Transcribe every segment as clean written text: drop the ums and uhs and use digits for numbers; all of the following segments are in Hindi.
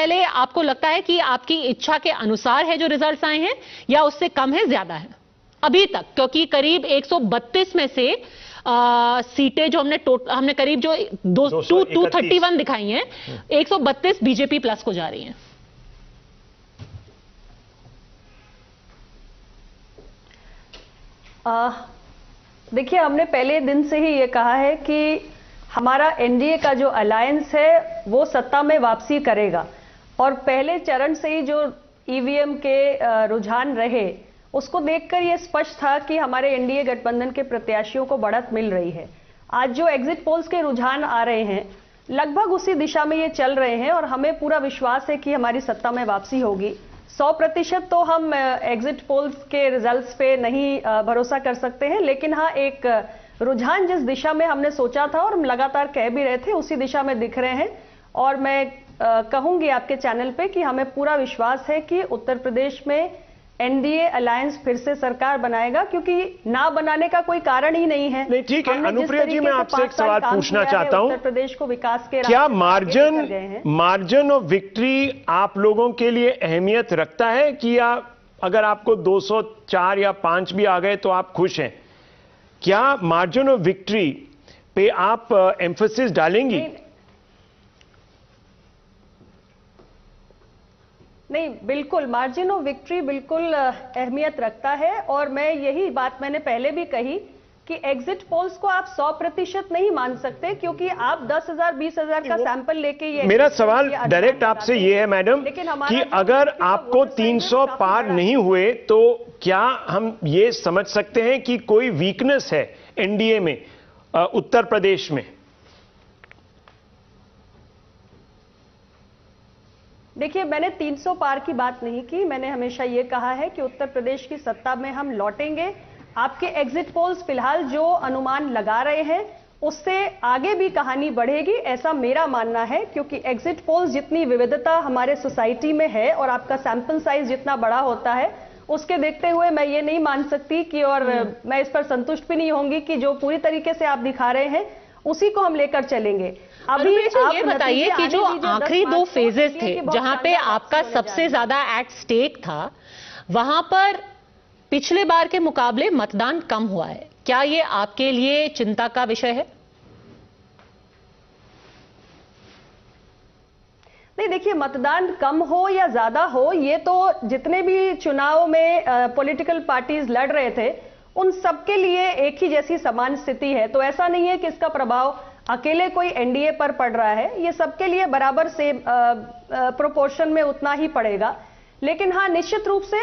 पहले आपको लगता है कि आपकी इच्छा के अनुसार है जो रिजल्ट्स आए हैं, या उससे कम है, ज्यादा है अभी तक? क्योंकि करीब 132 में से सीटें जो हमने करीब जो 231 दिखाई हैं, 132 बीजेपी प्लस को जा रही हैं। देखिए, हमने पहले दिन से ही ये कहा है कि हमारा एनडीए का जो अलायंस है वो सत्ता में वापसी करेगा, और पहले चरण से ही जो ईवीएम के रुझान रहे उसको देखकर ये स्पष्ट था कि हमारे एनडीए गठबंधन के प्रत्याशियों को बढ़त मिल रही है। आज जो एग्जिट पोल्स के रुझान आ रहे हैं लगभग उसी दिशा में ये चल रहे हैं, और हमें पूरा विश्वास है कि हमारी सत्ता में वापसी होगी। 100% तो हम एग्जिट पोल्स के रिजल्ट्स पे नहीं भरोसा कर सकते हैं, लेकिन हाँ, एक रुझान जिस दिशा में हमने सोचा था और हम लगातार कह भी रहे थे उसी दिशा में दिख रहे हैं। और मैं कहूंगी आपके चैनल पे कि हमें पूरा विश्वास है कि उत्तर प्रदेश में एनडीए अलायंस फिर से सरकार बनाएगा, क्योंकि ना बनाने का कोई कारण ही नहीं है। नहीं, ठीक है अनुप्रिया जी, मैं आपसे एक सवाल पूछना चाहता हूं। उत्तर प्रदेश को विकास के क्या मार्जिन ऑफ विक्ट्री आप लोगों के लिए अहमियत रखता है कि या अगर आपको 204 या 5 भी आ गए तो आप खुश हैं? क्या मार्जिन ऑफ विक्ट्री पे आप एम्फेसिस डालेंगी? नहीं, बिल्कुल मार्जिन ऑफ विक्ट्री बिल्कुल अहमियत रखता है, और मैं यही बात मैंने पहले भी कही कि एग्जिट पोल्स को आप 100% नहीं मान सकते, क्योंकि आप 10,000 20,000 का सैंपल लेके ये मेरा सवाल डायरेक्ट आपसे ये है मैडम कि अगर आपको 300 पार नहीं हुए तो क्या हम ये समझ सकते हैं कि कोई वीकनेस है एनडीए में उत्तर प्रदेश में? देखिए, मैंने 300 पार की बात नहीं की। मैंने हमेशा ये कहा है कि उत्तर प्रदेश की सत्ता में हम लौटेंगे। आपके एग्जिट पोल्स फिलहाल जो अनुमान लगा रहे हैं उससे आगे भी कहानी बढ़ेगी, ऐसा मेरा मानना है, क्योंकि एग्जिट पोल्स जितनी विविधता हमारे सोसाइटी में है और आपका सैंपल साइज जितना बड़ा होता है, उसके देखते हुए मैं ये नहीं मान सकती कि, और मैं इस पर संतुष्ट भी नहीं होंगी कि जो पूरी तरीके से आप दिखा रहे हैं उसी को हम लेकर चलेंगे। अभी ये बताइए कि जो आखिरी 2 फेजेस थे जहां पे आपका सबसे ज्यादा एट स्टेक था, वहां पर पिछले बार के मुकाबले मतदान कम हुआ है, क्या ये आपके लिए चिंता का विषय है? नहीं, देखिए, मतदान कम हो या ज्यादा हो, ये तो जितने भी चुनाव में पॉलिटिकल पार्टीज लड़ रहे थे उन सबके लिए एक ही जैसी समान स्थिति है। तो ऐसा नहीं है कि इसका प्रभाव अकेले कोई एनडीए पर पड़ रहा है, ये सबके लिए बराबर से प्रोपोर्शन में उतना ही पड़ेगा। लेकिन हाँ, निश्चित रूप से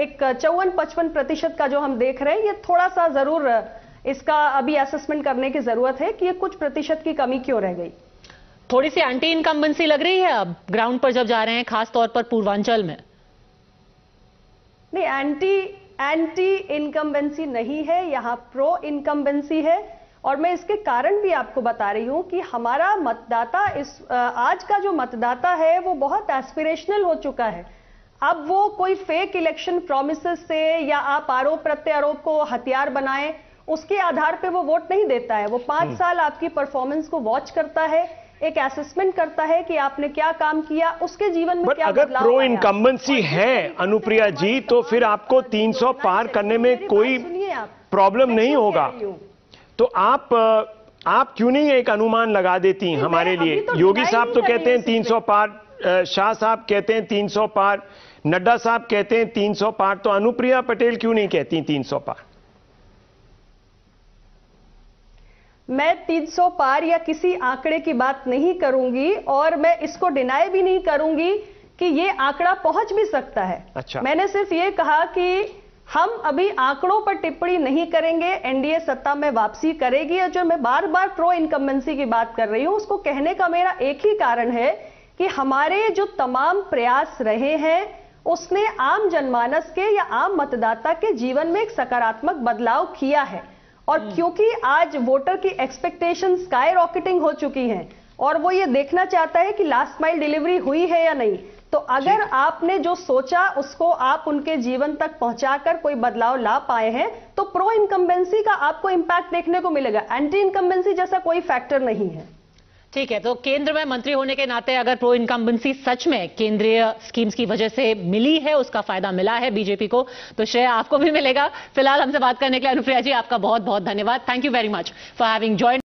एक 54-55% का जो हम देख रहे हैं, ये थोड़ा सा जरूर इसका अभी असेसमेंट करने की जरूरत है कि ये कुछ प्रतिशत की कमी क्यों रह गई। थोड़ी सी एंटी इनकम्बेंसी लग रही है अब ग्राउंड पर जब जा रहे हैं, खास तौर पर पूर्वांचल में? नहीं, एंटी इनकम्बेंसी नहीं है, यहाँ प्रो इनकम्बेंसी है। और मैं इसके कारण भी आपको बता रही हूं कि हमारा मतदाता आज का जो मतदाता है वो बहुत एस्पिरेशनल हो चुका है। अब वो कोई फेक इलेक्शन प्रॉमिसेस से या आप आरोप प्रत्यारोप को हथियार बनाएं उसके आधार पे वो वोट नहीं देता है। वो 5 साल आपकी परफॉर्मेंस को वॉच करता है, एक असेसमेंट करता है कि आपने क्या काम किया, उसके जीवन में क्या अगर प्रो इनकम्बेंसी है अनुप्रिया जी, तो फिर आपको 300 पार करने में कोई प्रॉब्लम नहीं होगा। तो आप क्यों नहीं एक अनुमान लगा देती हमारे लिए? योगी साहब तो कहते हैं 300 पार, शाह साहब कहते हैं 300 पार, नड्डा साहब कहते हैं 300 पार, तो अनुप्रिया पटेल क्यों नहीं कहती 300 पार? मैं 300 पार या किसी आंकड़े की बात नहीं करूंगी, और मैं इसको डिनाई भी नहीं करूंगी कि ये आंकड़ा पहुंच भी सकता है। अच्छा। मैंने सिर्फ ये कहा कि हम अभी आंकड़ों पर टिप्पणी नहीं करेंगे, एनडीए सत्ता में वापसी करेगी। और जो मैं बार बार प्रो इनकम्बेंसी की बात कर रही हूं उसको कहने का मेरा एक ही कारण है कि हमारे जो तमाम प्रयास रहे हैं उसने आम जनमानस के या आम मतदाता के जीवन में एक सकारात्मक बदलाव किया है। और क्योंकि आज वोटर की एक्सपेक्टेशन स्काई रॉकेटिंग हो चुकी हैं और वो ये देखना चाहता है कि लास्ट माइल डिलीवरी हुई है या नहीं, तो अगर आपने जो सोचा उसको आप उनके जीवन तक पहुंचाकर कोई बदलाव ला पाए हैं तो प्रो इनकम्बेंसी का आपको इंपैक्ट देखने को मिलेगा। एंटी इनकम्बेंसी जैसा कोई फैक्टर नहीं है। ठीक है, तो केंद्र में मंत्री होने के नाते अगर प्रो इनकम्बेंसी सच में केंद्रीय स्कीम्स की वजह से मिली है, उसका फायदा मिला है बीजेपी को, तो श्रेय आपको भी मिलेगा। फिलहाल हमसे बात करने के लिए अनुप्रिया जी आपका बहुत बहुत धन्यवाद। Thank you very much for having joined.